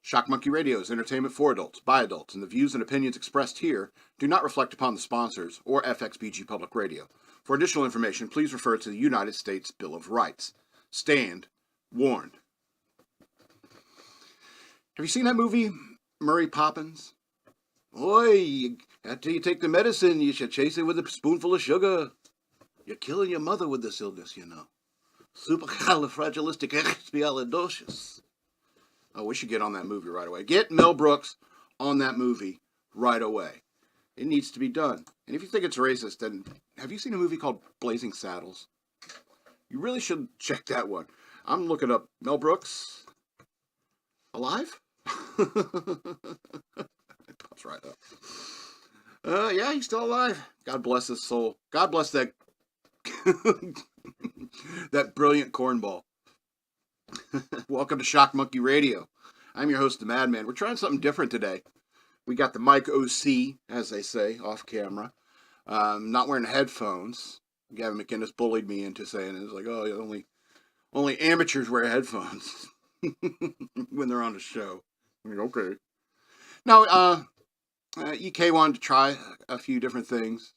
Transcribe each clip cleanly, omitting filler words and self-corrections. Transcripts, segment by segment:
Shock Monkey Radio is entertainment for adults, by adults, and the views and opinions expressed here do not reflect upon the sponsors or FXBG Public Radio. For additional information, please refer to the United States Bill of Rights. Stand warned. Have you seen that movie, Murray Poppins? Oi, after you take the medicine, you should chase it with a spoonful of sugar. You're killing your mother with this illness, you know. Supercalifragilisticexpialidocious. Oh, we should get on that movie right away. Get Mel Brooks on that movie right away. It needs to be done. And if you think it's racist, then have you seen a movie called Blazing Saddles? You really should check that one. I'm looking up Mel Brooks. Alive? It pops right up. Yeah, he's still alive. God bless his soul. God bless that that brilliant cornball. Welcome to Shock Monkey Radio. I'm your host, the Madman. We're trying something different today. We got the mic OC, as they say, off camera. Not wearing headphones. Gavin McInnes bullied me into saying it. It's like, oh, only amateurs wear headphones when they're on the show. I'm like, okay. Now, EK wanted to try a few different things.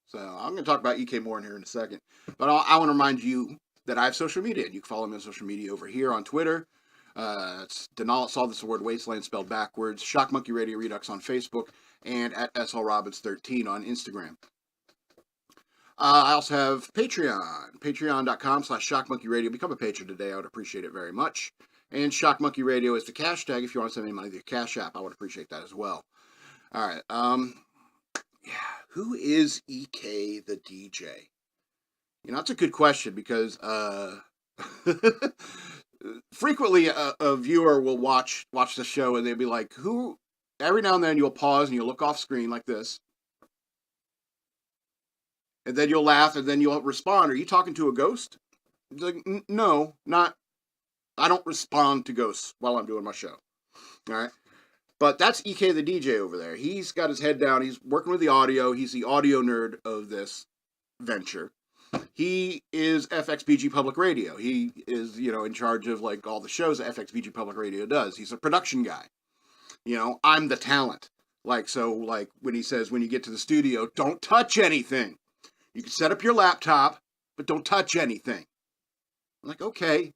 So I'm going to talk about EK more in here in a second. But I want to remind you that I have social media. You can follow me on social media over here on Twitter. It's Denal Saw This Word Wasteland spelled backwards. Shock Monkey Radio Redux on Facebook. And at SLRobbins13 on Instagram. I also have Patreon. Patreon.com/ShockMonkeyRadio. Become a patron today. I would appreciate it very much. And Shock Monkey Radio is the cash tag. If you want to send me money to the Cash App, I would appreciate that as well. All right. Yeah. Who is EK the DJ? You know, that's a good question because frequently a viewer will watch the show and they'll be like, who? Every now and then you'll pause and you'll look off screen like this. And then you'll laugh and then you'll respond. Are you talking to a ghost? It's like, no, not. I don't respond to ghosts while I'm doing my show. All right. But that's EK the DJ over there. He's got his head down. He's working with the audio. He's the audio nerd of this venture. He is FXBG Public Radio. He is, in charge of like all the shows that FXBG Public Radio does. He's a production guy. I'm the talent. When he says, when you get to the studio, don't touch anything. You can set up your laptop, but don't touch anything. I'm like, okay.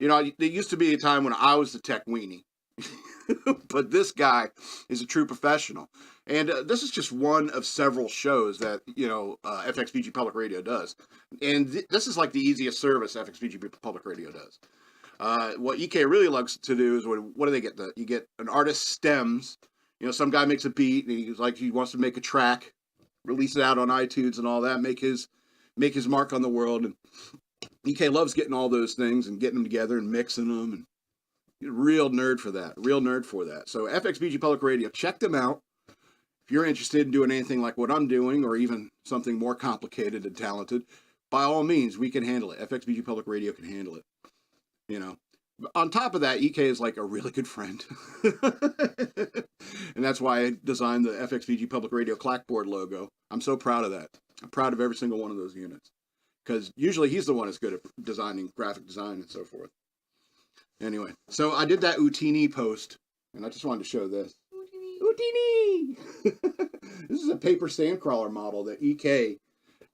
There used to be a time when I was the tech weenie. But this guy is a true professional. And this is just one of several shows that, FXBG Public Radio does. And this is like the easiest service FXBG Public Radio does. What EK really loves to do is, what do they get? You get an artist stems. Some guy makes a beat, and he wants to make a track, release it out on iTunes and all that, make his mark on the world. And EK loves getting all those things and getting them together and mixing them, and real nerd for that. So FXBG Public Radio, check them out. If you're interested in doing anything like what I'm doing, or even something more complicated and talented, by all means, we can handle it. FXBG Public Radio can handle it. On top of that, EK is like a really good friend. And that's why I designed the FXBG Public Radio clackboard logo. I'm so proud of that. I'm proud of every single one of those units. Because usually he's the one that's good at designing graphic design and so forth. Anyway, so I did that Utini post, and I just wanted to show this. Utini! This is a paper sandcrawler model that EK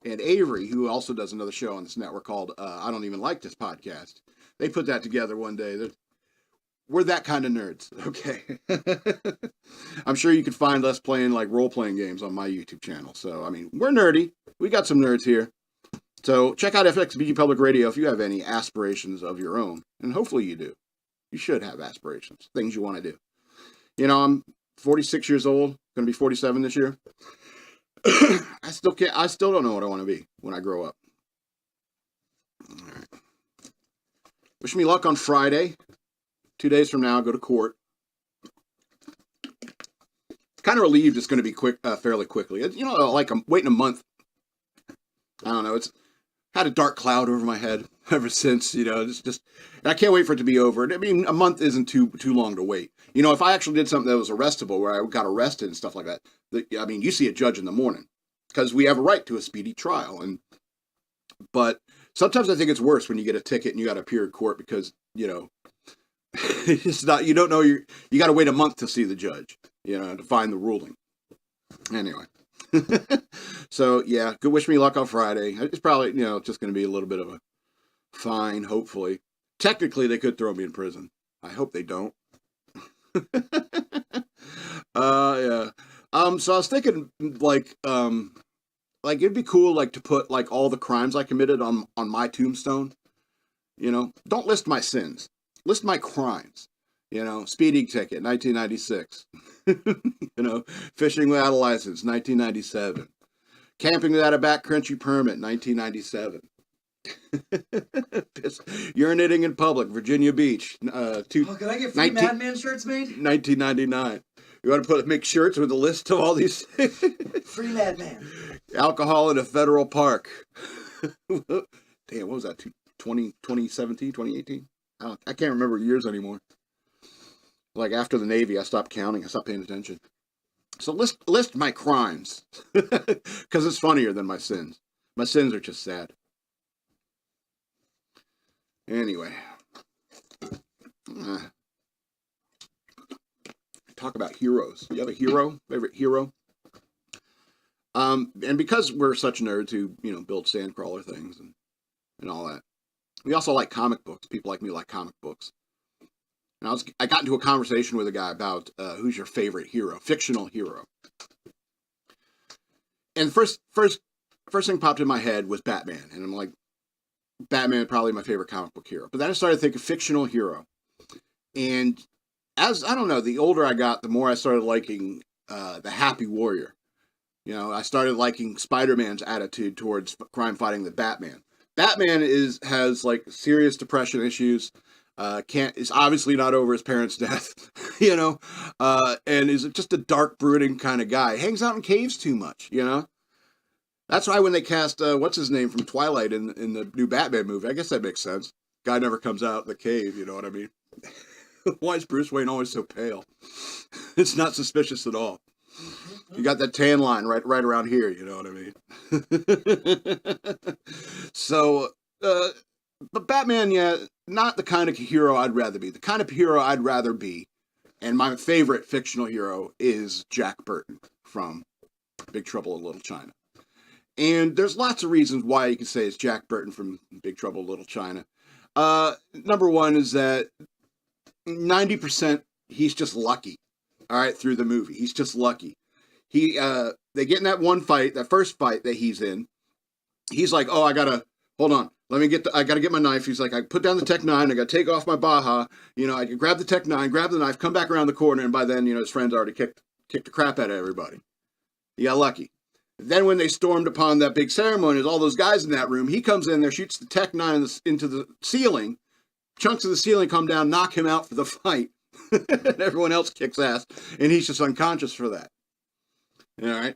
and Avery, who also does another show on this network called I Don't Even Like This Podcast, they put that together one day. We're that kind of nerds, okay? I'm sure you could find us playing like role-playing games on my YouTube channel. So, we're nerdy. We got some nerds here. So check out FXBG Public Radio if you have any aspirations of your own. And hopefully you do. You should have aspirations, things you want to do. I'm 46 years old, going to be 47 this year. I still don't know what I want to be when I grow up. All right. Wish me luck on Friday. 2 days from now, I'll go to court. Kind of relieved it's going to be quick, fairly quickly. I'm waiting a month. I don't know. It's had a dark cloud over my head ever since, it's just, and I can't wait for it to be over. A month isn't too long to wait. If I actually did something that was arrestable, where I got arrested and stuff like that, you see a judge in the morning, because we have a right to a speedy trial. But sometimes I think it's worse when you get a ticket and you got to appear in court because, It's not, you don't know, you got to wait a month to see the judge, to find the ruling. Anyway. So, yeah, good. Wish me luck on Friday. It's probably, just going to be a little bit of a fine, hopefully. Technically, they could throw me in prison. I hope they don't. Yeah. So I was thinking, like it'd be cool, like, to put, like, all the crimes I committed on my tombstone. Don't list my sins. List my crimes. Speeding ticket, 1996. Fishing without a license, 1997. Camping without a backcountry permit, 1997. Urinating in public, Virginia Beach. Can I get free Madman shirts made? 1999. You want to make shirts with a list of all these? Free Madman. Alcohol in a federal park. Damn, what was that? 2017, 2018? I can't remember years anymore. Like, after the Navy, I stopped counting. I stopped paying attention. So list my crimes. Because it's funnier than my sins. My sins are just sad. Anyway. Talk about heroes. You have a hero? Favorite hero? And because we're such nerds who, build sandcrawler things and all that, we also like comic books. People like me like comic books. And I got into a conversation with a guy about who's your favorite hero, fictional hero. And first thing popped in my head was Batman, and I'm like, Batman is probably my favorite comic book hero. But then I started thinking fictional hero, and the older I got, the more I started liking the Happy Warrior. I started liking Spider-Man's attitude towards crime fighting than Batman. Batman has like serious depression issues. Is obviously not over his parents' death, and is just a dark, brooding kind of guy. Hangs out in caves too much, That's why when they cast what's his name from Twilight in the new Batman movie, I guess that makes sense. Guy never comes out of the cave, you know what I mean? Why is Bruce Wayne always so pale? It's not suspicious at all. You got that tan line right around here, you know what I mean? So, but Batman, yeah, not the kind of hero I'd rather be. The kind of hero I'd rather be, and my favorite fictional hero is Jack Burton from Big Trouble in Little China. And there's lots of reasons why you can say it's Jack Burton from Big Trouble in Little China. Number one is that 90% he's just lucky. All right, through the movie, he's just lucky. They get in that one fight, that first fight that he's in. He's like, oh, hold on. I gotta get my knife. He's like, I put down the Tech 9, I gotta take off my Baja, I can grab the Tech 9, grab the knife, come back around the corner, and by then, his friends already kicked the crap out of everybody. He got lucky. Then when they stormed upon that big ceremony, there's all those guys in that room, he comes in there, shoots the Tech 9 into the ceiling, chunks of the ceiling come down, knock him out for the fight, and everyone else kicks ass, and he's just unconscious for that. All right?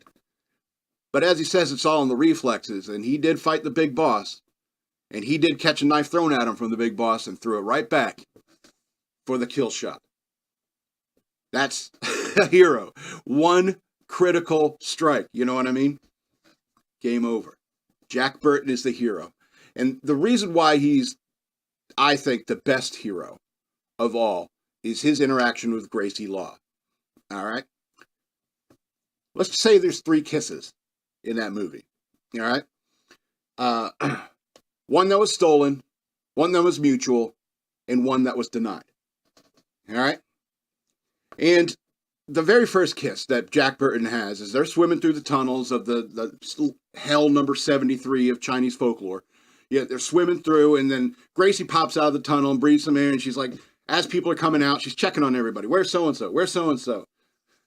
But as he says, it's all in the reflexes, and he did fight the big boss. And he did catch a knife thrown at him from the big boss and threw it right back for the kill shot. That's a hero. One critical strike. You know what I mean? Game over. Jack Burton is the hero. And the reason why he's, I think, the best hero of all is his interaction with Gracie Law. All right? Let's say there's 3 kisses in that movie. All right? One that was stolen, one that was mutual, and one that was denied. All right? And the very first kiss that Jack Burton has is they're swimming through the tunnels of the hell number 73 of Chinese folklore. Yeah, they're swimming through, and then Gracie pops out of the tunnel and breathes some air, and she's like, as people are coming out, she's checking on everybody. Where's so-and-so? Where's so-and-so?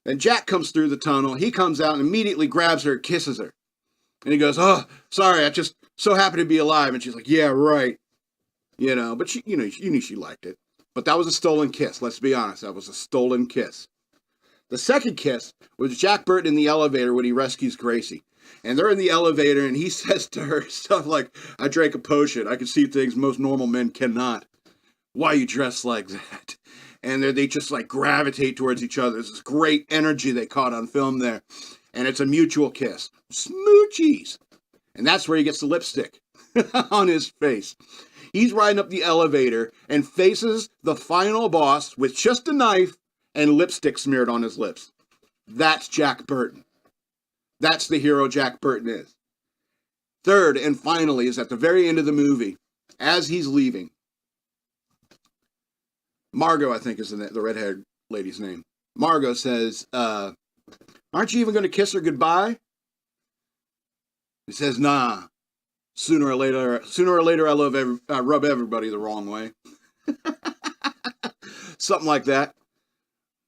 And Jack comes through the tunnel. He comes out and immediately grabs her, kisses her. And he goes, oh, sorry, I just so happy to be alive. And she's like, yeah, right. But she, you knew she liked it. But that was a stolen kiss. Let's be honest. That was a stolen kiss. The second kiss was Jack Burton in the elevator when he rescues Gracie. And they're in the elevator, and he says to her stuff like, I drank a potion. I can see things most normal men cannot. Why you dress like that? And they just like gravitate towards each other. There's this great energy they caught on film there. And it's a mutual kiss. Smoochies. And that's where he gets the lipstick on his face. He's riding up the elevator and faces the final boss with just a knife and lipstick smeared on his lips. That's Jack Burton. That's the hero Jack Burton is. Third, and finally, is at the very end of the movie, as he's leaving. Margot, I think, is the redhead lady's name. Margot says, aren't you even going to kiss her goodbye? He says, nah. Sooner or later, I rub everybody the wrong way. Something like that.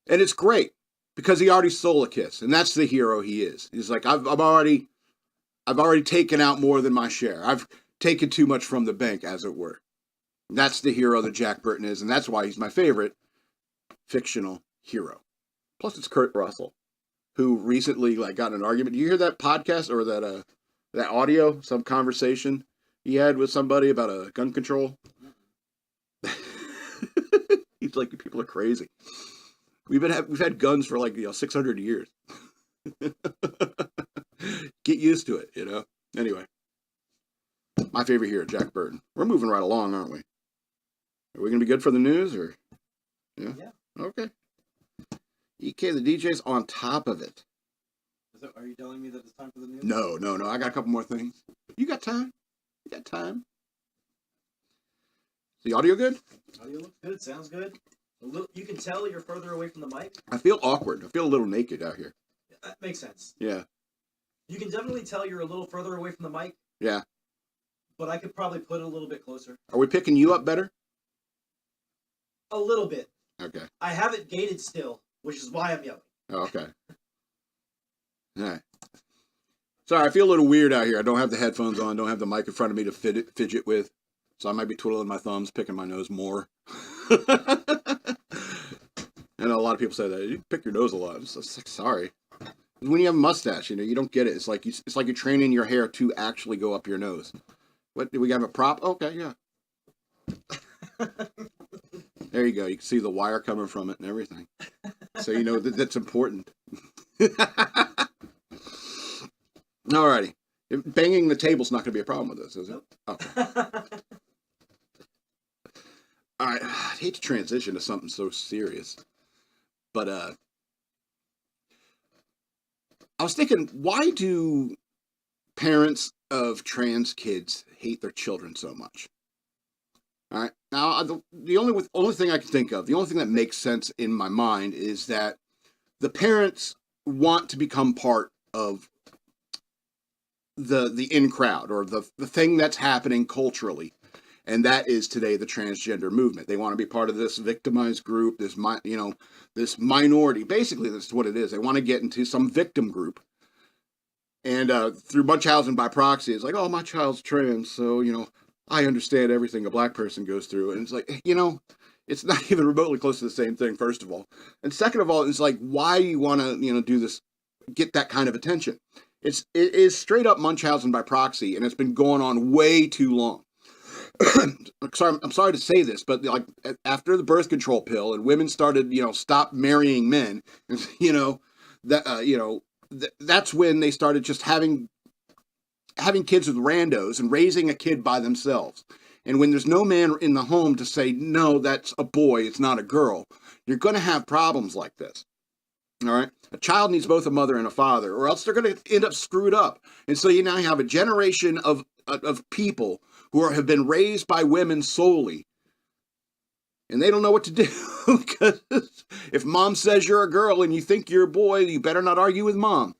And it's great because he already stole a kiss, and that's the hero he is. He's like, I've already taken out more than my share. I've taken too much from the bank, as it were. And that's the hero that Jack Burton is, and that's why he's my favorite fictional hero. Plus, it's Kurt Russell, who recently got in an argument. Do you hear that podcast or that audio, some conversation he had with somebody about a gun control? He's like, people are crazy. We've had guns for 600 years. Get used to it, Anyway, my favorite hero, Jack Burton. We're moving right along, aren't we? Are we gonna be good for the news, or? Yeah. Okay. EK the DJ's on top of it. Are you telling me that it's time for the news? No. I got a couple more things. You got time? Is the audio good? Audio looks good. Sounds good. You can tell you're further away from the mic. I feel awkward. I feel a little naked out here. That makes sense. Yeah. You can definitely tell you're a little further away from the mic. Yeah. But I could probably put it a little bit closer. Are we picking you up better? A little bit. Okay. I have it gated still, which is why I'm yelling. Oh, okay. All right. Sorry, I feel a little weird out here. I don't have the headphones on, don't have the mic in front of me to fidget with. So I might be twiddling my thumbs, picking my nose more. I know a lot of people say that. You pick your nose a lot. It's like, sorry. When you have a mustache, you don't get it. It's like you're training your hair to actually go up your nose. What, do we have a prop? Okay, yeah. There you go. You can see the wire coming from it and everything. So you know that's important. Alrighty. Banging the table's not going to be a problem with this, is it? Okay. Alright. I hate to transition to something so serious. But, I was thinking, why do parents of trans kids hate their children so much? All right. Now, the only thing I can think of, the only thing that makes sense in my mind is that the parents want to become part of the in crowd, or the thing that's happening culturally, and that is today the transgender movement. They want to be part of this victimized group, this minority. Basically, that's what it is. They want to get into some victim group, and through Munchausen by proxy, it's like, oh, my child's trans, so I understand everything a black person goes through. And it's like, it's not even remotely close to the same thing, first of all. And second of all, it's like, why you want to, do this, get that kind of attention? It is straight up Munchausen by proxy, and it's been going on way too long. I'm sorry to say this, but after the birth control pill and women started, stop marrying men, that's when they started just having kids with randos and raising a kid by themselves. And when there's no man in the home to say, no, that's a boy, it's not a girl, you're going to have problems like this. All right? A child needs both a mother and a father, or else they're going to end up screwed up. And so you now have a generation of people who have been raised by women solely, and they don't know what to do. Because if mom says you're a girl and you think you're a boy, you better not argue with mom.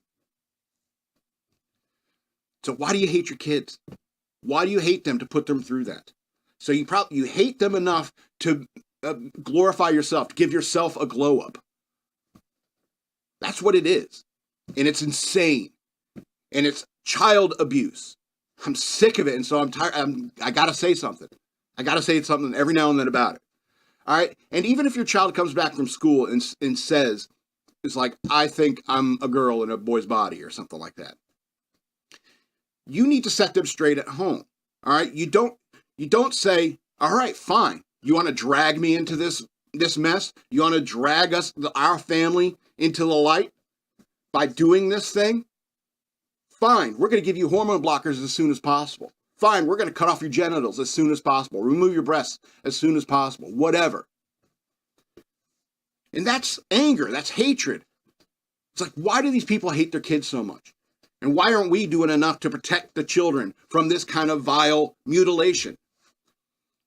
So why do you hate your kids? Why do you hate them to put them through that? So you hate them enough to glorify yourself, to give yourself a glow up. That's what it is. And it's insane. And it's child abuse. I'm sick of it, and so I'm tired. I gotta say something. I gotta say something every now and then about it. All right? And even if your child comes back from school and says, it's like, I think I'm a girl in a boy's body or something like that, you need to set them straight at home. All right? You don't say, all right, fine. You want to drag me into this mess? You want to drag our family into the light by doing this thing? Fine. We're going to give you hormone blockers as soon as possible. fine, we're going to cut off your genitals as soon as possible. Remove your breasts as soon as possible. Whatever. And that's anger. That's hatred. It's like, why do these people hate their kids so much? And why aren't we doing enough to protect the children from this kind of vile mutilation?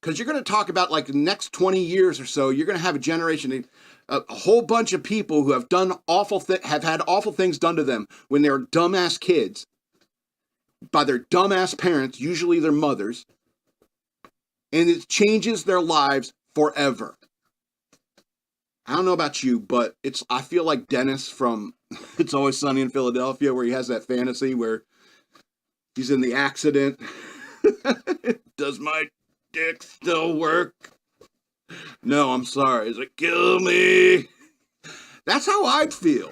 Because you're going to talk about like the next 20 years or so, you're going to have a generation, a whole bunch of people who have done have had awful things done to them when they were dumbass kids by their dumbass parents, usually their mothers, and it changes their lives forever. I don't know about you, but I feel like Dennis from It's Always Sunny in Philadelphia, where he has that fantasy where he's in the accident. Does my dick still work? No, I'm sorry. Is it kill me? That's how I'd feel.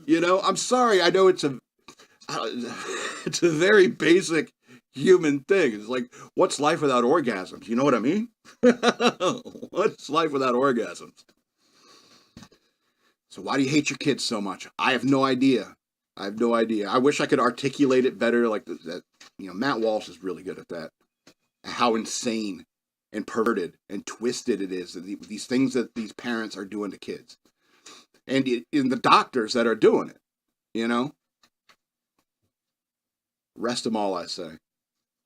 You know, I'm sorry. I know it's a very basic human thing. It's like, what's life without orgasms? You know what I mean? What's life without orgasms? So why do you hate your kids so much? I have no idea. I wish I could articulate it better. Like that, you know, Matt Walsh is really good at that. How insane and perverted and twisted it is, these things that these parents are doing to kids. And in the doctors that are doing it, you know? Rest them all, I say.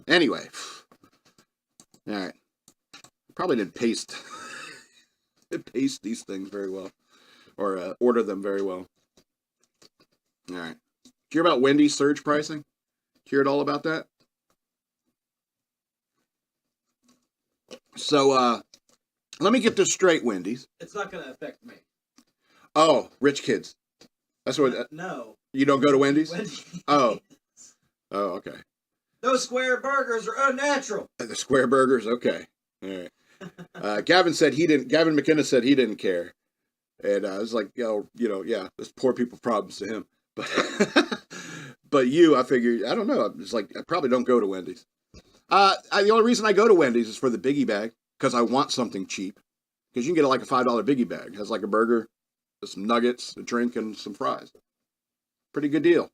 Anyway. All right. Probably didn't paste these things very well. Or order them very well. All right. Did you hear about Wendy's surge pricing? Did you hear it all about that? So, let me get this straight, Wendy's. It's not going to affect me. Oh, rich kids. That's what... No. You don't go to Wendy's? Oh. Oh, okay. Those square burgers are unnatural. The square burgers? Okay. All right. Gavin McKenna said he didn't care. And I was like, yeah, there's poor people problems to him. But I figured, I don't know. It's like, I probably don't go to Wendy's. The only reason I go to Wendy's is for the biggie bag, because I want something cheap. Because you can get like a $5 biggie bag. It has like a burger, some nuggets, a drink, and some fries. Pretty good deal.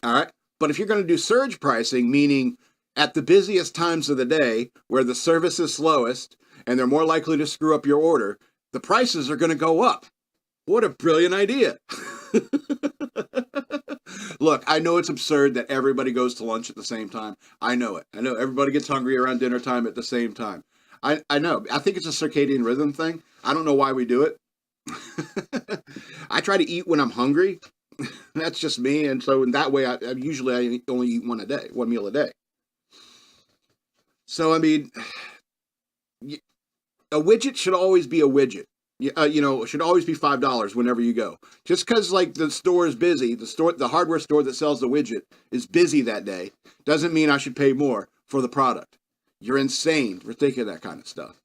All right. But if you're going to do surge pricing, meaning at the busiest times of the day, where the service is slowest, and they're more likely to screw up your order, the prices are going to go up. What a brilliant idea. Look, I know it's absurd that everybody goes to lunch at the same time. I know it. I know everybody gets hungry around dinner time at the same time. I know. I think it's a circadian rhythm thing. I don't know why we do it. I try to eat when I'm hungry. That's just me. And so in that way, I usually only eat one meal a day. So, I mean, a widget should always be a widget. It should always be $5 whenever you go. Just because like the store is busy, the hardware store that sells the widget is busy that day, doesn't mean I should pay more for the product. You're insane for thinking that kind of stuff.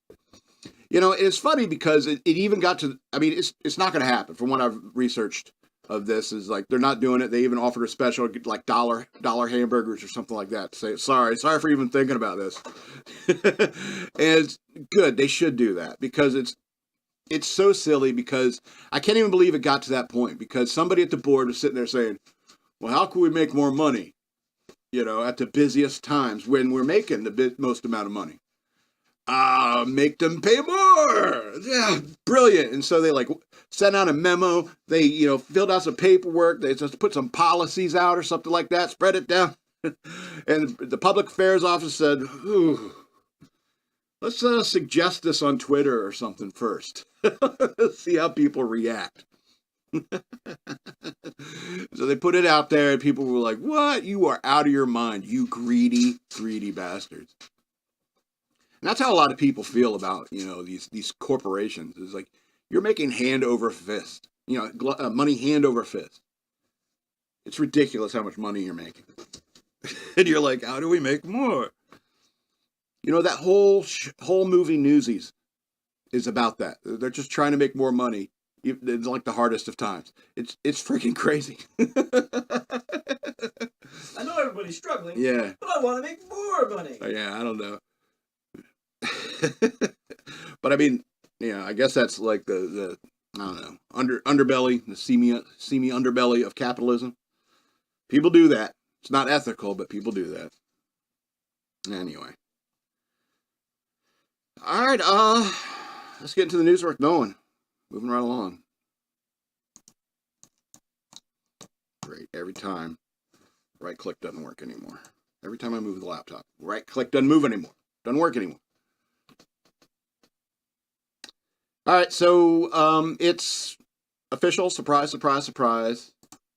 You know, it's funny because it even got to, I mean, it's not going to happen. From what I've researched of this, is like they're not doing it. They even offered a special like dollar hamburgers or something like that. To say sorry for even thinking about this. And it's good. They should do that because it's so silly, because I can't even believe it got to that point, because somebody at the board was sitting there saying, well, how can we make more money, at the busiest times when we're making the most amount of money? Make them pay more. Yeah, brilliant. And so they like sent out a memo. They, filled out some paperwork. They just put some policies out or something like that, spread it down. And the public affairs office said, ooh, let's suggest this on Twitter or something first. See how people react. So they put it out there and people were like, what? You are out of your mind, you greedy, greedy bastards. And that's how a lot of people feel about, these corporations. It's like, you're making hand over fist. Money hand over fist. It's ridiculous how much money you're making. And you're like, how do we make more? That whole movie Newsies is about that. They're just trying to make more money. It's like the hardest of times. It's freaking crazy. I know everybody's struggling. Yeah. But I want to make more money. Yeah, I don't know. But I mean, I guess that's like the I don't know, underbelly, the seamy underbelly of capitalism. People do that. It's not ethical, but people do that. Anyway. All right, let's get into the news worth knowing. Moving right along. Great, every time. Right click doesn't work anymore. Every time I move the laptop, right click doesn't move anymore. Doesn't work anymore. All right, so it's official. Surprise, surprise, surprise.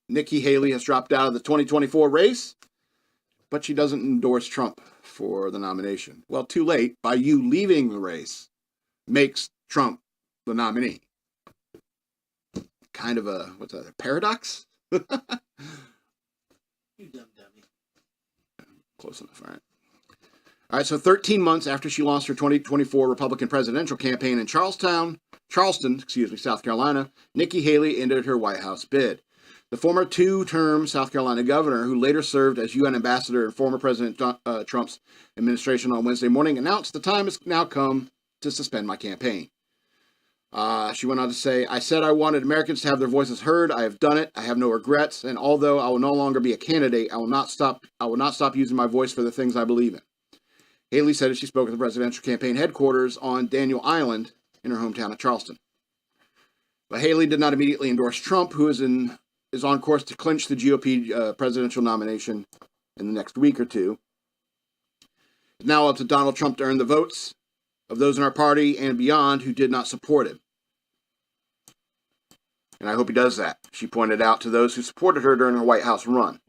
Nikki Haley has dropped out of the 2024 race, but she doesn't endorse Trump for the nomination. Well, too late. By you leaving the race makes Trump the nominee. Kind of a, what's that, a paradox? You dumb dummy. Close enough, all right. All right, so 13 months after she lost her 2024 Republican presidential campaign in Charleston, South Carolina, Nikki Haley ended her White House bid. The former two-term South Carolina governor, who later served as UN ambassador in former President Trump's administration on Wednesday morning, announced the time has now come to suspend my campaign. She went on to say, I said I wanted Americans to have their voices heard. I have done it. I have no regrets. And although I will no longer be a candidate, I will not stop using my voice for the things I believe in. Haley said as she spoke at the presidential campaign headquarters on Daniel Island in her hometown of Charleston. But Haley did not immediately endorse Trump, who is on course to clinch the GOP presidential nomination in the next week or two. It's now up to Donald Trump to earn the votes of those in our party and beyond who did not support him. And I hope he does that, she pointed out to those who supported her during her White House run.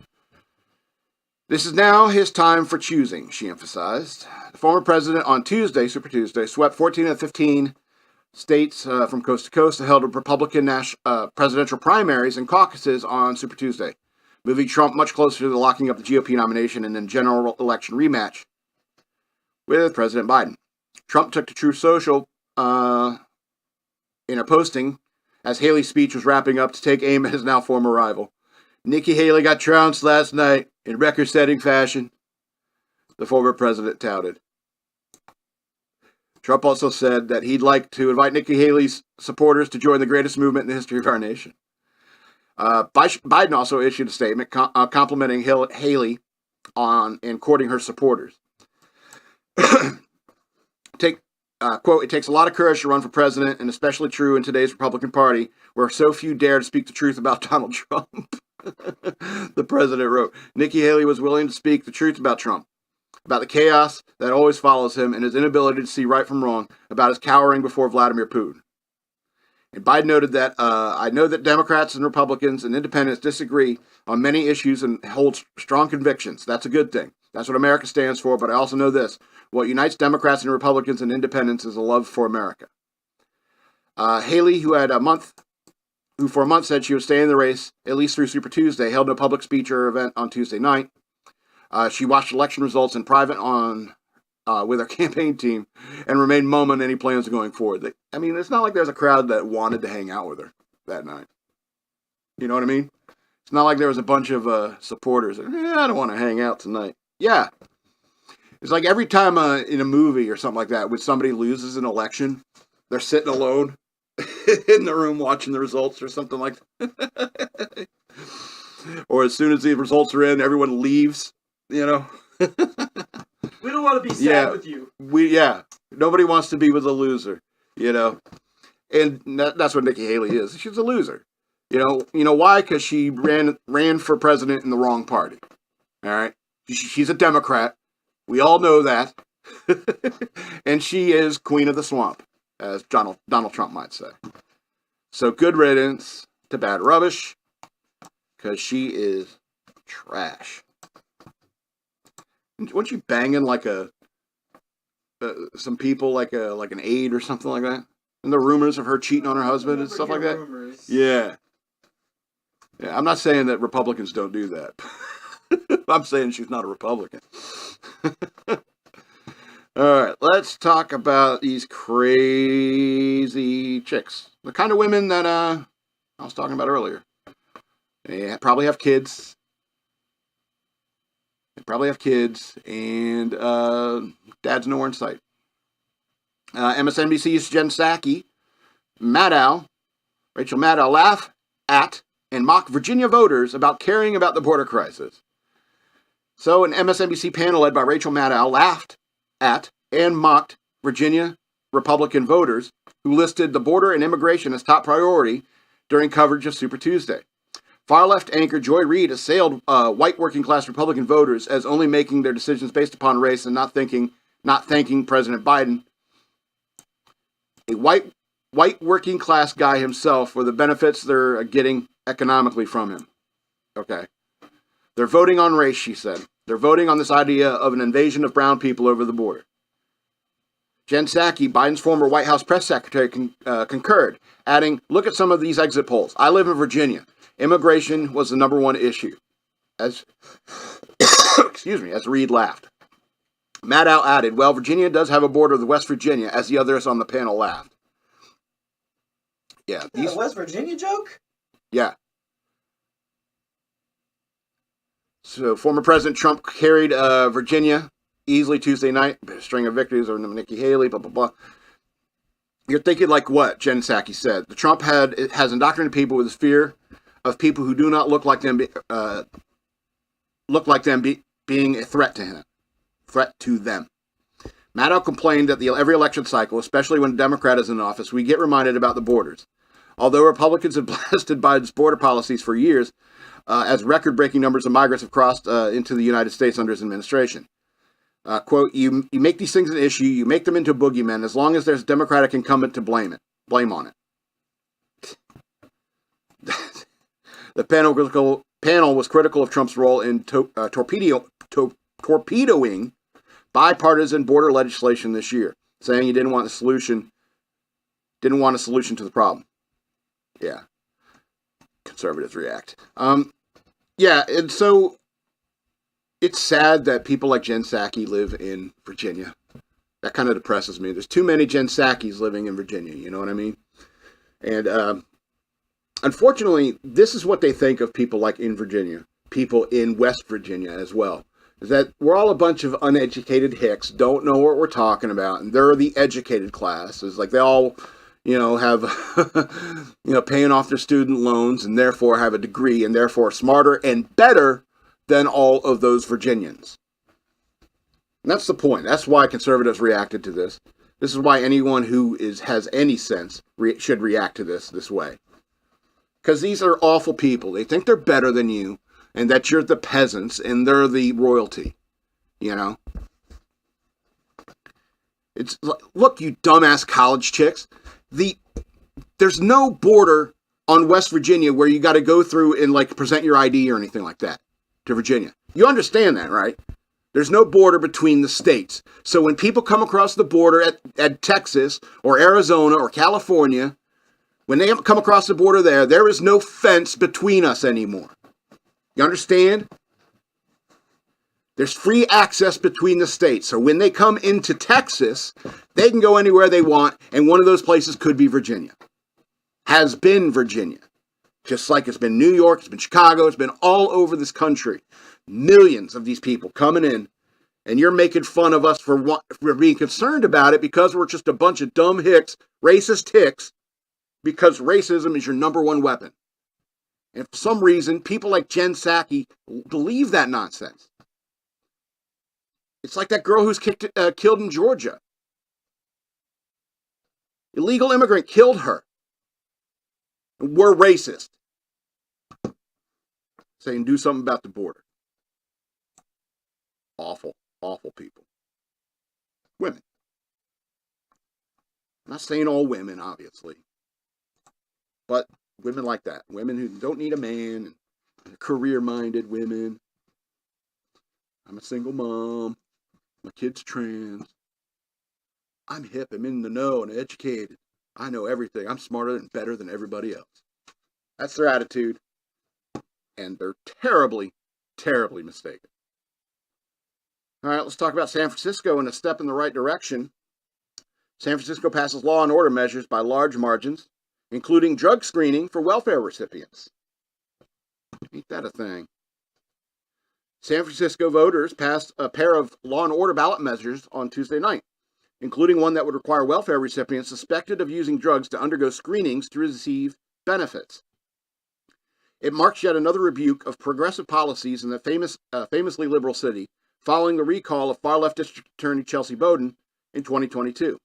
This is now his time for choosing, she emphasized. The former president on Tuesday, Super Tuesday, swept 14 of 15 states from coast to coast and held Republican presidential primaries and caucuses on Super Tuesday, moving Trump much closer to the locking up the GOP nomination and then general election rematch with President Biden. Trump took to Truth Social in a posting as Haley's speech was wrapping up to take aim at his now former rival. Nikki Haley got trounced last night in record-setting fashion, the former president touted. Trump also said that he'd like to invite Nikki Haley's supporters to join the greatest movement in the history of our nation. Biden also issued a statement complimenting Haley on and courting her supporters. Quote, it takes a lot of courage to run for president, and especially true in today's Republican Party, where so few dare to speak the truth about Donald Trump. The president wrote, Nikki Haley was willing to speak the truth about Trump, about the chaos that always follows him and his inability to see right from wrong, about his cowering before Vladimir Putin. And Biden noted that, I know that Democrats and Republicans and independents disagree on many issues and hold strong convictions. That's a good thing. That's what America stands for, but I also know this. What unites Democrats and Republicans and independents is a love for America. Haley, who for a month said she would stay in the race, at least through Super Tuesday, held no public speech or event on Tuesday night. She watched election results in private with her campaign team and remained mum on any plans going forward. I mean, it's not like there's a crowd that wanted to hang out with her that night. You know what I mean? It's not like there was a bunch of supporters. I don't want to hang out tonight. Yeah. It's like every time in a movie or something like that, when somebody loses an election, they're sitting alone in the room watching the results or something like that. Or as soon as the results are in, everyone leaves, you know. We don't want to be sad with you. Nobody wants to be with a loser, you know. And that's what Nikki Haley is. She's a loser. You know why? Because she ran for president in the wrong party. All right? She's a Democrat. We all know that. And she is queen of the swamp, as Donald Trump might say. So good riddance to bad rubbish, because she is trash. Weren't you banging like some people like an aide or something like that? And the rumors of her cheating on her husband and stuff like that? Rumors. Yeah. Yeah, I'm not saying that Republicans don't do that. I'm saying she's not a Republican. All right, let's talk about these crazy chicks. The kind of women that I was talking about earlier. They probably have kids. And dad's nowhere in sight. MSNBC's Jen Psaki, Rachel Maddow, laugh at and mock Virginia voters about caring about the border crisis. So an MSNBC panel led by Rachel Maddow laughed at and mocked Virginia Republican voters who listed the border and immigration as top priority during coverage of Super Tuesday. Far-left anchor Joy Reid assailed white working-class Republican voters as only making their decisions based upon race and not thanking President Biden, a white working-class guy himself, for the benefits they're getting economically from him. Okay. They're voting on race, she said. They're voting on this idea of an invasion of brown people over the border. Jen Psaki, Biden's former White House press secretary, concurred, adding, "Look at some of these exit polls. I live in Virginia. Immigration was the number one issue." As Reid laughed. Maddow added, "Well, Virginia does have a border with West Virginia," as the others on the panel laughed. Yeah. The West Virginia joke? Yeah. So former President Trump carried Virginia easily Tuesday night, a string of victories over Nikki Haley, blah, blah, blah. You're thinking like what Jen Psaki said. The Trump has indoctrinated people with his fear of people who do not look like them being a threat to them. Maddow complained that every election cycle, especially when a Democrat is in office, we get reminded about the borders. Although Republicans have blasted Biden's border policies for years, as record-breaking numbers of migrants have crossed into the United States under his administration. Quote, you make these things an issue, you make them into boogeymen, as long as there's a Democratic incumbent to blame on it. The panel was critical of Trump's role in torpedoing bipartisan border legislation this year, saying he didn't want a solution to the problem. Yeah. Conservatives react. Yeah, and so it's sad that people like Jen Psaki live in Virginia. That kind of depresses me. There's too many Jen Psakis living in Virginia, you know what I mean? And unfortunately, this is what they think of people like in Virginia, people in West Virginia as well, is that we're all a bunch of uneducated hicks, don't know what we're talking about, and they're the educated class. It's like they all, have, paying off their student loans and therefore have a degree and therefore smarter and better than all of those Virginians. And that's the point. That's why conservatives reacted to this. This is why anyone who has any sense should react to this way. Because these are awful people. They think they're better than you and that you're the peasants and they're the royalty. It's look, you dumbass college chicks. There's no border on West Virginia where you got to go through and present your ID or anything like that to Virginia. You understand that, right? There's no border between the states. So when people come across the border at Texas or Arizona or California, when they come across the border there is no fence between us anymore. You understand? There's free access between the states. So when they come into Texas, they can go anywhere they want, and one of those places could be Virginia. Has been Virginia. Just like it's been New York, it's been Chicago, it's been all over this country. Millions of these people coming in, and you're making fun of us for being concerned about it because we're just a bunch of dumb hicks, racist hicks, because racism is your number one weapon. And for some reason, people like Jen Psaki believe that nonsense. It's like that girl who's killed in Georgia. Illegal immigrant killed her. We're racist. Saying do something about the border. Awful, awful people. Women. I'm not saying all women, obviously. But women like that. Women who don't need a man. Career-minded women. I'm a single mom. My kid's trans. I'm hip. I'm in the know and educated. I know everything. I'm smarter and better than everybody else. That's their attitude. And they're terribly, terribly mistaken. All right, let's talk about San Francisco and a step in the right direction. San Francisco passes law and order measures by large margins, including drug screening for welfare recipients. Ain't that a thing? San Francisco voters passed a pair of law and order ballot measures on Tuesday night, including one that would require welfare recipients suspected of using drugs to undergo screenings to receive benefits. It marks yet another rebuke of progressive policies in the famously liberal city, following the recall of far-left District Attorney Chelsea Bowden in 2022.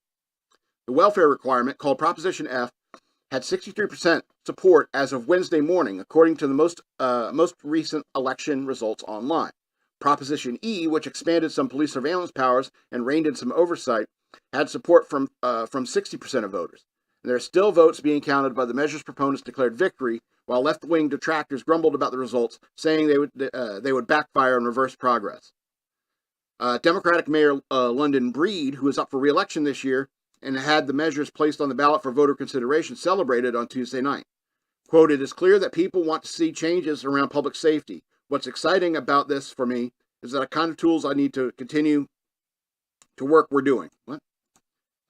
The welfare requirement, called Proposition F, had 63% support as of Wednesday morning, according to the most recent election results online. Proposition E, which expanded some police surveillance powers and reined in some oversight, had support from 60% of voters. And there are still votes being counted by the measure's proponents declared victory, while left-wing detractors grumbled about the results, saying they would backfire and reverse progress. Democratic Mayor London Breed, who is up for re-election this year and had the measures placed on the ballot for voter consideration, celebrated on Tuesday night. Quote, "It is clear that people want to see changes around public safety. What's exciting about this for me is that the kind of tools I need to continue to work we're doing." What?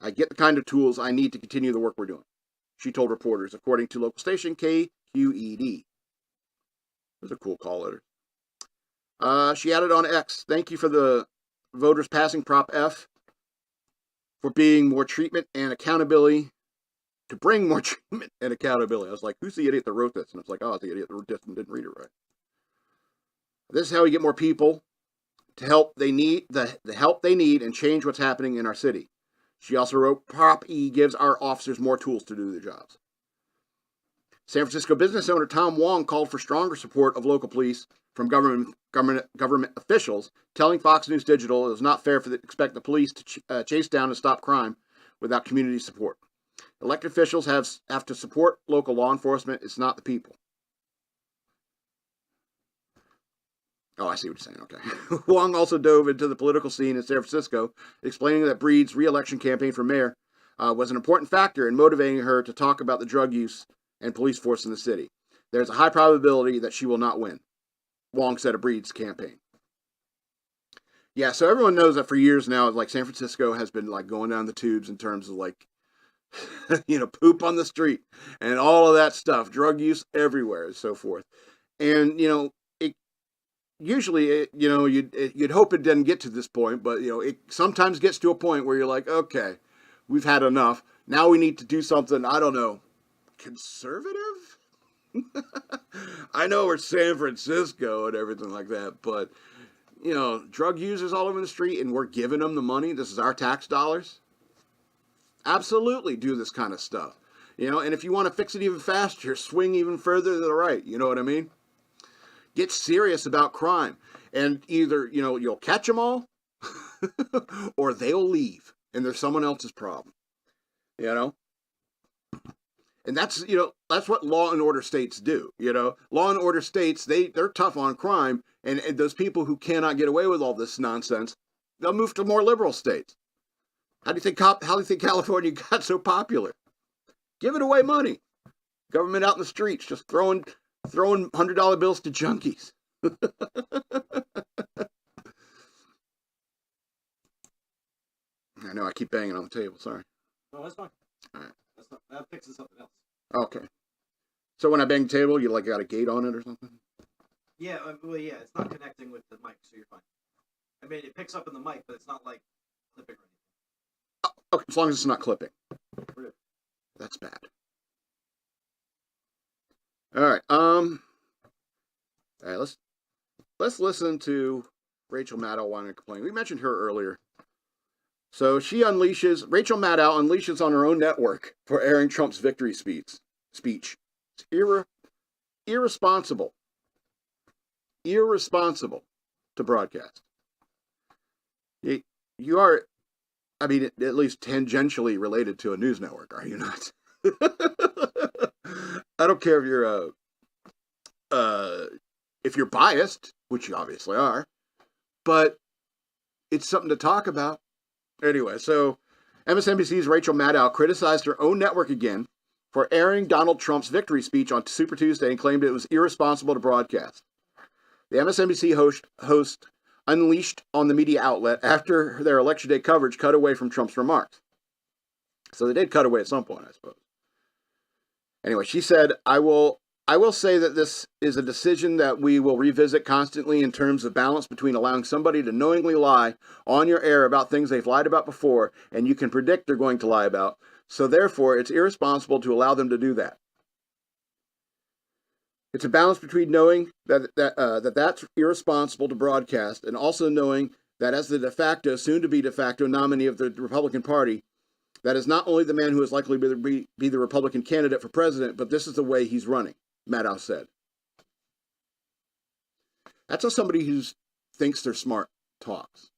I get the kind of tools I need to continue the work we're doing, she told reporters, according to local station KQED. Those are cool call letters. She added on X, "Thank you for the voters passing Prop F for being more treatment and accountability, to bring more treatment and accountability." I was like, who's the idiot that wrote this? And it's like, oh, it's the idiot that wrote this and didn't read it right. This is how we get more people to help they need, the help they need and change what's happening in our city. She also wrote, Prop E gives our officers more tools to do their jobs. San Francisco business owner Tom Wong called for stronger support of local police from government officials, telling Fox News Digital it is not fair to expect the police to chase down and stop crime without community support. Elected officials have to support local law enforcement. It's not the people. Oh, I see what you're saying. Okay. Wong also dove into the political scene in San Francisco, explaining that Breed's re-election campaign for mayor was an important factor in motivating her to talk about the drug use and police force in the city. There's a high probability that she will not win, Wong said of Breed's campaign. Yeah, so everyone knows that for years now, like San Francisco has been like going down the tubes in terms of like, poop on the street and all of that stuff, drug use everywhere and so forth. And, usually, you'd hope it doesn't get to this point, but, it sometimes gets to a point where you're like, okay, we've had enough. Now we need to do something, I don't know, conservative? I know we're San Francisco and everything like that, but, drug users all over the street and we're giving them the money. This is our tax dollars. Absolutely do this kind of stuff. And if you want to fix it even faster, swing even further to the right. You know what I mean? Get serious about crime. And either, you'll catch them all or they'll leave and they're someone else's problem. And that's, that's what law and order states do. Law and order states, they're tough on crime. And those people who cannot get away with all this nonsense, they'll move to more liberal states. How do you think California got so popular? Giving away money. Government out in the streets, just throwing $100 bills to junkies. I know I keep banging on the table. Sorry. No, that's fine. All right. That fixes something else. Okay. So when I bang the table, you got a gate on it or something? Yeah. It's not connecting with the mic, so you're fine. I mean, it picks up in the mic, but it's not like clipping or anything. Okay, as long as it's not clipping. That's bad. All right. All right. Let's listen to Rachel Maddow whining and complaining. We mentioned her earlier. So Rachel Maddow unleashes on her own network for airing Trump's victory speech. It's irresponsible to broadcast. You are, at least tangentially related to a news network, are you not? I don't care if you're biased, which you obviously are, but it's something to talk about. Anyway, so MSNBC's Rachel Maddow criticized her own network again for airing Donald Trump's victory speech on Super Tuesday and claimed it was irresponsible to broadcast. The MSNBC host unleashed on the media outlet after their Election Day coverage cut away from Trump's remarks. So they did cut away at some point, I suppose. Anyway, she said, I will say that this is a decision that we will revisit constantly in terms of balance between allowing somebody to knowingly lie on your air about things they've lied about before and you can predict they're going to lie about. So therefore, it's irresponsible to allow them to do that. It's a balance between knowing that's irresponsible to broadcast and also knowing that as the soon to be de facto nominee of the Republican Party, that is not only the man who is likely to be the Republican candidate for president, but this is the way he's running, Maddow said. That's how somebody who thinks they're smart talks.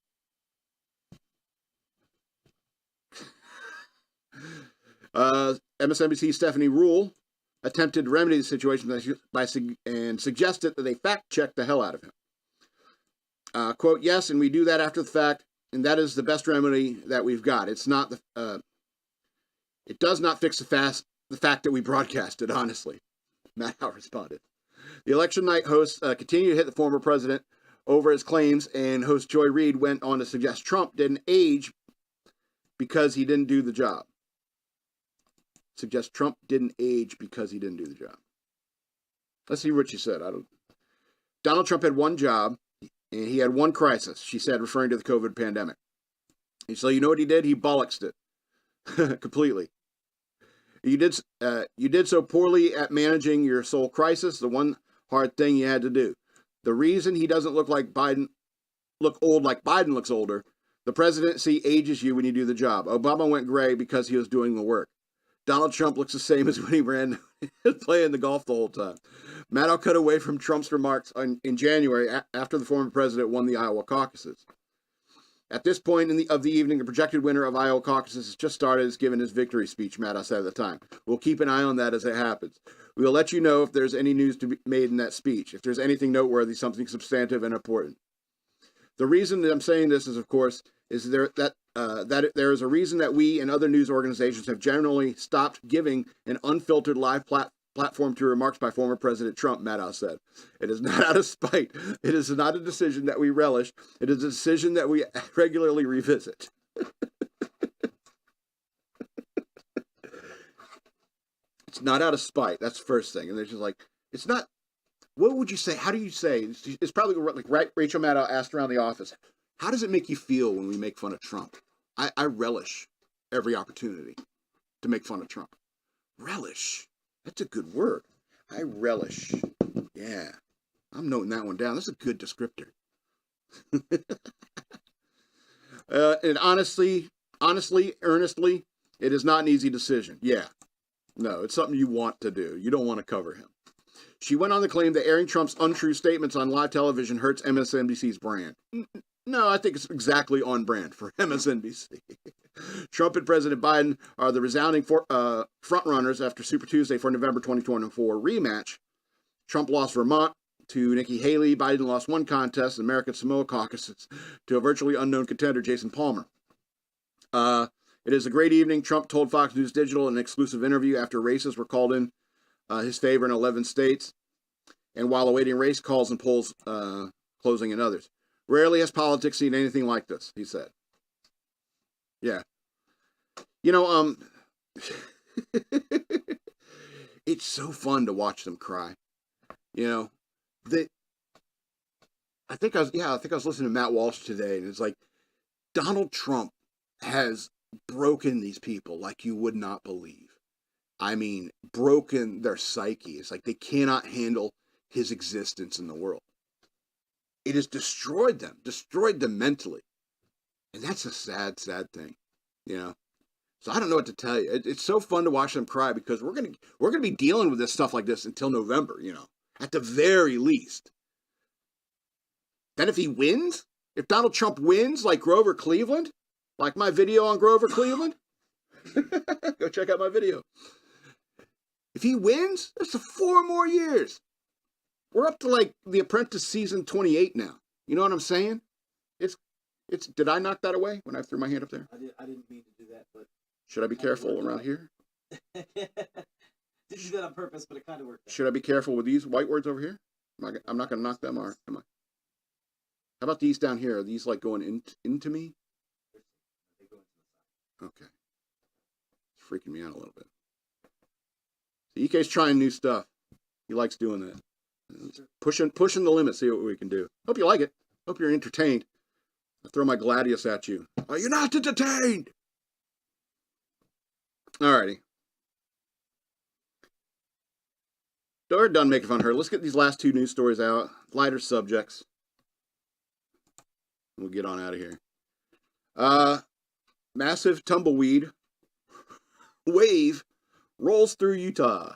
MSNBC's Stephanie Rule attempted to remedy the situation and suggested that they fact-check the hell out of him. Quote, yes, and we do that after the fact, and that is the best remedy that we've got. It does not fix the fact that we broadcasted, honestly, Maddow responded. The election night host continued to hit the former president over his claims, and host Joy Reid went on to suggest Trump didn't age because he didn't do the job. Suggest Trump didn't age because he didn't do the job. Let's see what she said. Donald Trump had one job, and he had one crisis, she said, referring to the COVID pandemic. And so you know what he did? He bollocksed it completely. You did so poorly at managing your sole crisis, the one hard thing you had to do. The reason he doesn't look old like Biden looks older, the presidency ages you when you do the job. Obama went gray because he was doing the work. Donald Trump looks the same as when he ran playing the golf the whole time. Maddow cut away from Trump's remarks in January after the former president won the Iowa caucuses. At this point of the evening, the projected winner of Iowa caucuses has just started as given his victory speech, Maddow said at the time. We'll keep an eye on that as it happens. We will let you know if there's any news to be made in that speech, if there's anything noteworthy, something substantive and important. The reason that I'm saying this is, of course, is that there is a reason that we and other news organizations have generally stopped giving an unfiltered live platform to remarks by former President Trump, Maddow said. It is not out of spite. It is not a decision that we relish. It is a decision that we regularly revisit. It's not out of spite. That's the first thing. And they're just like, it's not. What would you say? How do you say? It's probably like Rachel Maddow asked around the office, how does it make you feel when we make fun of Trump? I relish every opportunity to make fun of Trump. Relish. That's a good word. I relish. Yeah. I'm noting that one down. That's a good descriptor. And honestly, earnestly, it is not an easy decision. Yeah. No, it's something you want to do. You don't want to cover him. She went on to claim that airing Trump's untrue statements on live television hurts MSNBC's brand. No, I think it's exactly on brand for MSNBC. Trump and President Biden are the resounding frontrunners after Super Tuesday for November 2024 rematch. Trump lost Vermont to Nikki Haley. Biden lost one contest, the American Samoa caucuses, to a virtually unknown contender, Jason Palmer. It is a great evening, Trump told Fox News Digital in an exclusive interview after races were called in his favor in 11 states, and while awaiting race calls and polls closing in others. Rarely has politics seen anything like this, he said. Yeah. You know, it's so fun to watch them cry. You know, I think I was listening to Matt Walsh today, and it's like, Donald Trump has broken these people like you would not believe. I mean, broken their psyche. It's like they cannot handle his existence in the world. It has destroyed them mentally. And that's a sad, sad thing, you know? So I don't know what to tell you. It's so fun to watch them cry because we're gonna be dealing with this stuff like this until November, you know, at the very least. Then if he wins, if Donald Trump wins like Grover Cleveland, like my video on Grover Cleveland, go check out my video. If he wins, that's 4 more years. We're up to like The Apprentice season 28 now. You know what I'm saying? It's. Did I knock that away when I threw my hand up there? I didn't mean to do that, but should I be careful around here? Didn't do that on purpose, but it kind of worked out. Should I be careful with these white words over here? I'm not going to knock them, or am I? How about these down here? Are these like going into me? Okay. It's freaking me out a little bit. So EK's trying new stuff. He likes doing that. Pushing the limits, see what we can do. Hope you like it. Hope you're entertained. I throw my gladius at you. Are you not entertained? Alrighty. we're done making fun of her. Let's get these last two news stories out. Lighter subjects. We'll get on out of here. Massive tumbleweed wave rolls through Utah.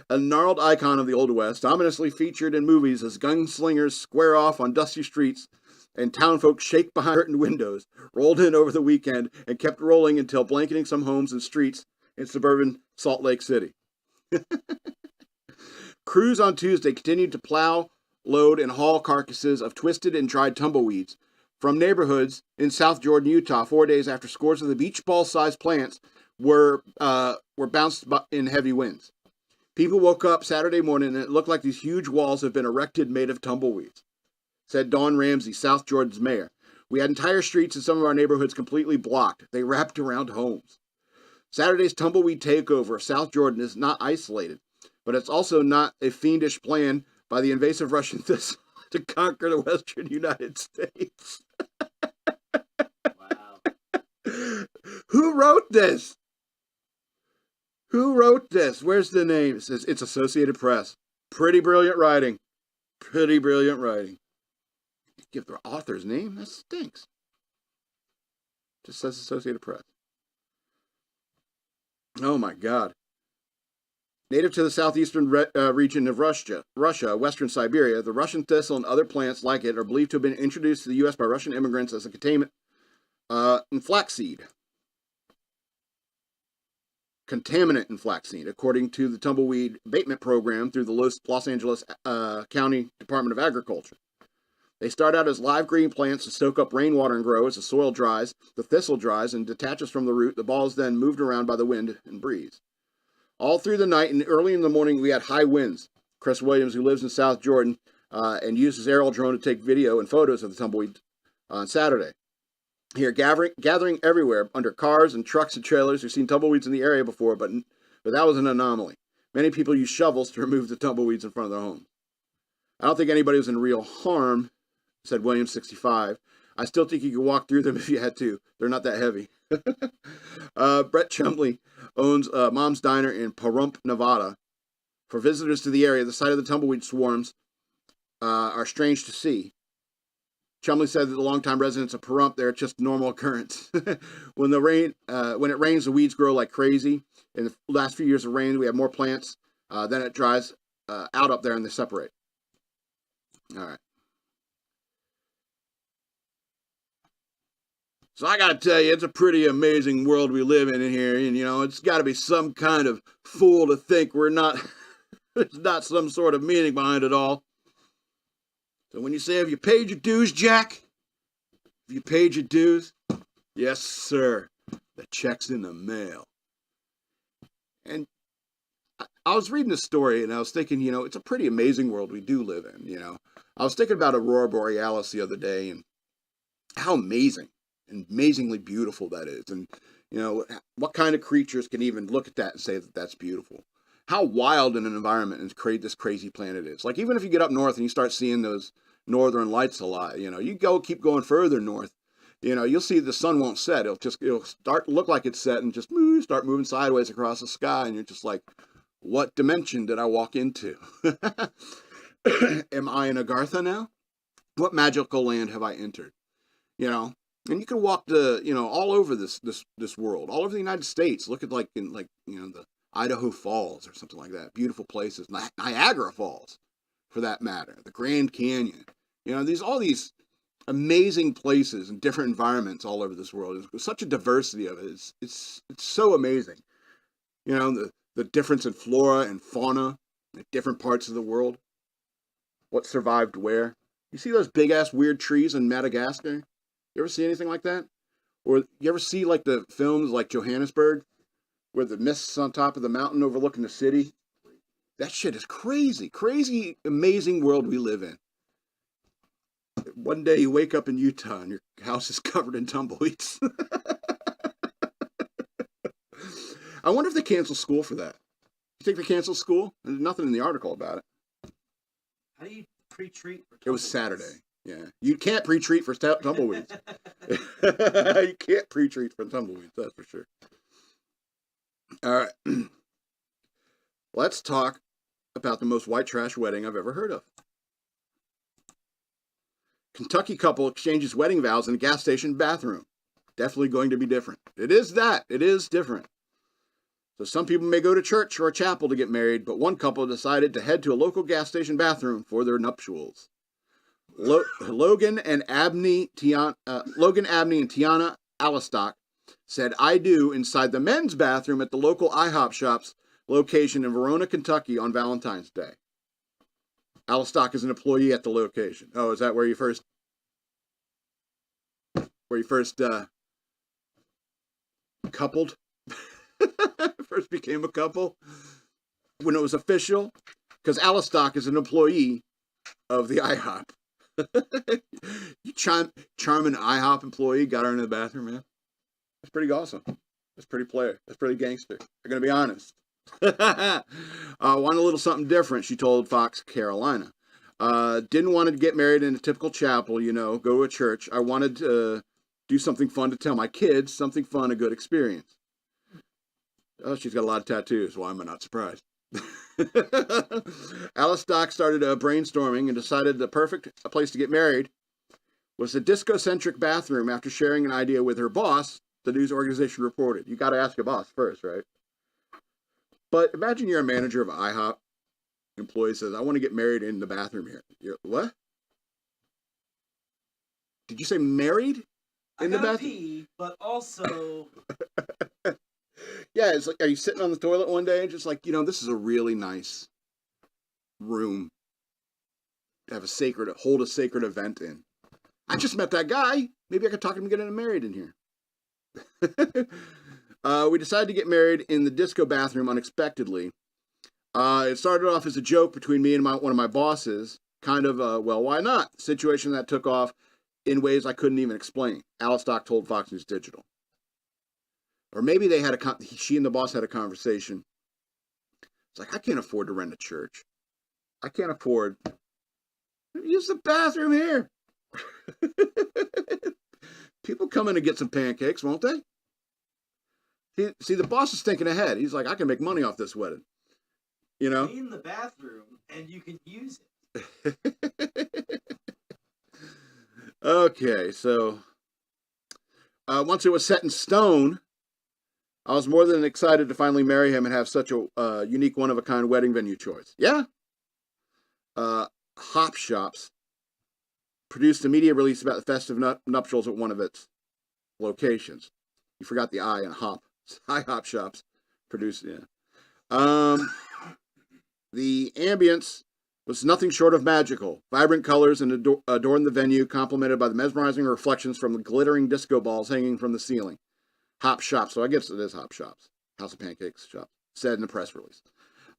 A gnarled icon of the Old West, ominously featured in movies as gunslingers square off on dusty streets and townfolk shake behind curtained windows, rolled in over the weekend and kept rolling until blanketing some homes and streets in suburban Salt Lake City. Crews on Tuesday continued to plow, load, and haul carcasses of twisted and dried tumbleweeds from neighborhoods in South Jordan, Utah, 4 days after scores of the beach ball-sized plants were bounced in heavy winds. People woke up Saturday morning and it looked like these huge walls have been erected made of tumbleweeds, said Dawn Ramsey, South Jordan's mayor. We had entire streets in some of our neighborhoods completely blocked. They wrapped around homes. Saturday's tumbleweed takeover of South Jordan is not isolated, but it's also not a fiendish plan by the invasive Russian thistle to conquer the western United States. Wow. Who wrote this? Who wrote this? Where's the name? It says it's Associated Press. Pretty brilliant writing. Pretty brilliant writing. Give the author's name? That stinks. Just says Associated Press. Oh my God. Native to the southeastern region of Russia, western Siberia, the Russian thistle and other plants like it are believed to have been introduced to the U.S. by Russian immigrants as a contaminant in flaxseed. Contaminant in flaxseed, according to the tumbleweed abatement program through the Los Angeles County Department of Agriculture. They start out as live green plants to soak up rainwater and grow. As the soil dries, the thistle dries and detaches from the root. The ball is then moved around by the wind and breeze. All through the night and early in the morning, we had high winds. Chris Williams, who lives in South Jordan and used his aerial drone to take video and photos of the tumbleweed on Saturday. Here, gathering everywhere under cars and trucks and trailers. We've seen tumbleweeds in the area before, but that was an anomaly. Many people use shovels to remove the tumbleweeds in front of their homes. I don't think anybody was in real harm, said Williams, 65. I still think you could walk through them if you had to. They're not that heavy. Brett Chumley owns Mom's Diner in Pahrump, Nevada. For visitors to the area, the sight of the tumbleweed swarms are strange to see. Chumley said that the longtime residents of Pahrump, they're just normal occurrence. When it rains, the weeds grow like crazy. In the last few years of rain, we have more plants. Then it dries out up there and they separate. All right. So I got to tell you, it's a pretty amazing world we live in here. And, you know, it's got to be some kind of fool to think there's not some sort of meaning behind it all. So when you say, have you paid your dues, Jack? Have you paid your dues? Yes, sir. The check's in the mail. And I was reading this story and I was thinking, you know, it's a pretty amazing world we do live in, you know. I was thinking about Aurora Borealis the other day and how amazing and amazingly beautiful that is. And, you know, what kind of creatures can even look at that and say that that's beautiful? How wild in an environment and this crazy planet is. Like, even if you get up north and you start seeing those northern lights a lot, you know, you keep going further north, you know, you'll see the sun won't set. It'll start to look like it's set and just start moving sideways across the sky. And you're just like, what dimension did I walk into? Am I in Agartha now? What magical land have I entered? You know, and you can walk all over this world, all over the United States. Look at the Idaho Falls or something like that. Beautiful places. Niagara Falls, for that matter. The Grand Canyon. You know, all these amazing places and different environments all over this world. There's such a diversity of it. It's so amazing. You know, the difference in flora and fauna in different parts of the world. What survived where. You see those big-ass weird trees in Madagascar? You ever see anything like that? Or you ever see, like, the films like Johannesburg, where the mist's on top of the mountain overlooking the city? That shit is crazy. Crazy, amazing world we live in. One day you wake up in Utah and your house is covered in tumbleweeds. I wonder if they cancel school for that. You think they cancel school? There's nothing in the article about it. How do you pre-treat for tumbleweeds? It was Saturday. Yeah. You can't pre-treat for tumbleweeds. You can't pre-treat for tumbleweeds, that's for sure. All right. Let's talk about the most white trash wedding I've ever heard of. Kentucky couple exchanges wedding vows in a gas station bathroom. Definitely going to be different. It is that. It is different. So some people may go to church or a chapel to get married, but one couple decided to head to a local gas station bathroom for their nuptials. Logan, Abney, and Tiana Alistock said "I do" inside the men's bathroom at the local IHOP shop's location in Verona, Kentucky on Valentine's Day. Alistock is an employee at the location. Oh, is that where you first coupled? First became a couple when it was official? Because Alistock is an employee of the IHOP. You charming IHOP employee got her in the bathroom, man. That's pretty awesome. That's pretty player. That's pretty gangster. I'm going to be honest. Want a little something different, she told Fox Carolina. Didn't want to get married in a typical chapel, go to a church. I wanted to do something fun to tell my kids, something fun, a good experience. Oh, she's got a lot of tattoos. Why am I not surprised? Alistock started brainstorming and decided the perfect place to get married was a disco-centric bathroom after sharing an idea with her boss, the news organization reported. You got to ask a boss first, right? But imagine you're a manager of IHOP. Employee says, I want to get married in the bathroom here. You're, what? Did you say married in the bathroom? Pee, but also... Yeah, it's like, are you sitting on the toilet one day and just like, this is a really nice room to hold a sacred event in. I just met that guy. Maybe I could talk him into getting married in here. We decided to get married in the disco bathroom unexpectedly. It started off as a joke between me and one of my bosses. Kind of, well, why not? Situation that took off in ways I couldn't even explain. Alistock told Fox News Digital. Or maybe she and the boss had a conversation. It's like, I can't afford to rent a church. I can't afford. Use the bathroom here. People come in to get some pancakes, won't they? See, the boss is thinking ahead. He's like, I can make money off this wedding. In the bathroom, and you can use it. Okay, so once it was set in stone, I was more than excited to finally marry him and have such a unique, one-of-a-kind wedding venue choice. Yeah. Hop Shops produced a media release about the festive nuptials at one of its locations. You forgot the I in hop. IHOP Shops produced, yeah. The ambience was nothing short of magical. Vibrant colors and adorned the venue, complemented by the mesmerizing reflections from the glittering disco balls hanging from the ceiling. Hop Shops, so I guess it is Hop Shops. House of Pancakes Shop, said in the press release.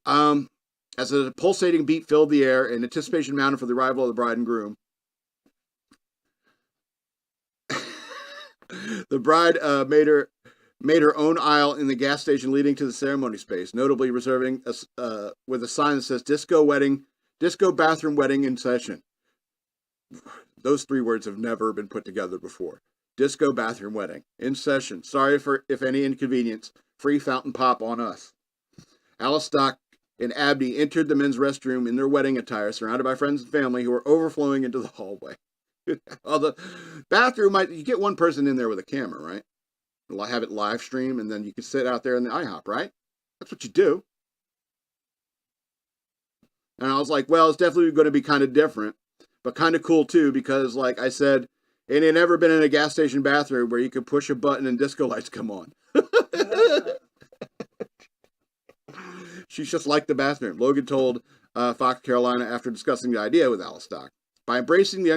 As a pulsating beat filled the air and anticipation mounted for the arrival of the bride and groom, the bride made her own aisle in the gas station leading to the ceremony space, notably reserving with a sign that says "Disco Bathroom Wedding in Session." Those three words have never been put together before. Disco bathroom wedding in session. Sorry for if any inconvenience. Free fountain pop on us. Alistock and Abney entered the men's restroom in their wedding attire, surrounded by friends and family who were overflowing into the hallway. Well, the bathroom you get one person in there with a camera, right? Have it live stream, and then you can sit out there in the IHOP, right? That's what you do. And I was like, well, it's definitely going to be kind of different, but kind of cool too, because like I said, it ain't never been in a gas station bathroom where you could push a button and disco lights come on. She's just like the bathroom. Logan told Fox Carolina after discussing the idea with Alistock. By embracing the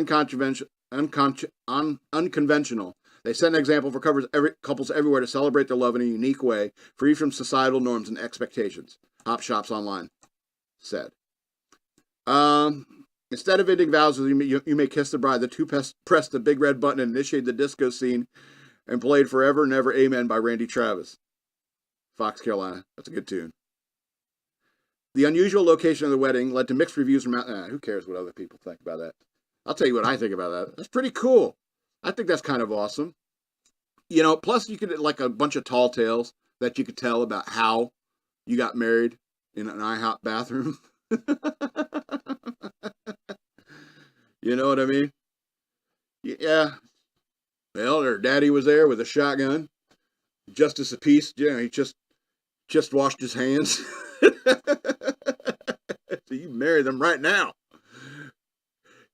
unconventional, they set an example for couples everywhere to celebrate their love in a unique way, free from societal norms and expectations. Hop Shops Online said. Instead of ending vows with you may kiss the bride, the two pressed the big red button and initiated the disco scene and played Forever Never Amen by Randy Travis. Fox Carolina. That's a good tune. The unusual location of the wedding led to mixed reviews from who cares what other people think about that? I'll tell you what I think about that. That's pretty cool. I think that's kind of awesome. Plus you could like a bunch of tall tales that you could tell about how you got married in an IHOP bathroom. You know what I mean? Yeah. Well, her daddy was there with a shotgun. Justice of peace. Yeah, he just washed his hands. So you marry them right now.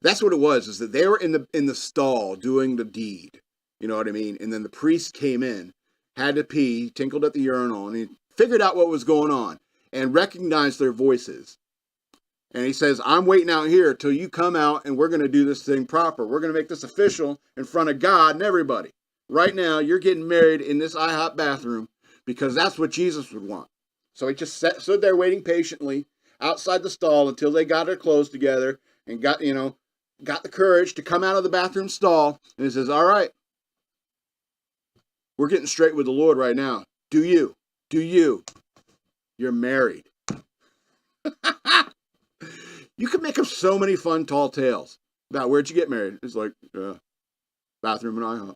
That's what it was, is that they were in the stall doing the deed. You know what I mean? And then the priest came in, had to pee, tinkled at the urinal, and he figured out what was going on and recognized their voices. And he says, I'm waiting out here till you come out and we're going to do this thing proper. We're going to make this official in front of God and everybody. Right now, you're getting married in this IHOP bathroom because that's what Jesus would want. So he just stood there waiting patiently outside the stall until they got their clothes together and got the courage to come out of the bathroom stall. And he says, all right, we're getting straight with the Lord right now. Do you? You're married. You can make up so many fun tall tales about where'd you get married. It's like, bathroom and IHOP.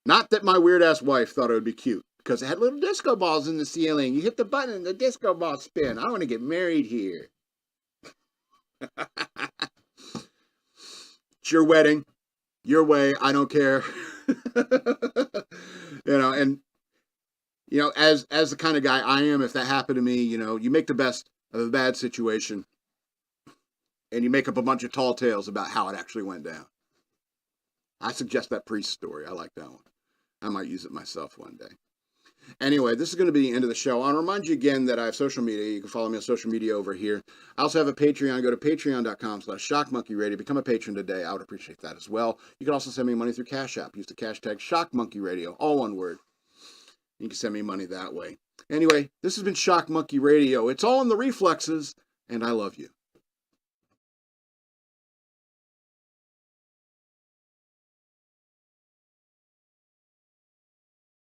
Not that my weird-ass wife thought it would be cute, because it had little disco balls in the ceiling. You hit the button and the disco balls spin. I want to get married here. It's your wedding. Your way. I don't care. As the kind of guy I am, if that happened to me, you make the best of a bad situation and you make up a bunch of tall tales about how it actually went down. I suggest that priest story. I like that one. I might use it myself one day. Anyway, this is going to be the end of the show. I want to remind you again that I have social media. You can follow me on social media over here. I also have a Patreon. Go to patreon.com/shockmonkeyradio. Become a patron today. I would appreciate that as well. You can also send me money through Cash App. Use the hashtag shockmonkeyradio. All one word. You can send me money that way. Anyway, this has been Shock Monkey Radio. It's all in the reflexes, and I love you.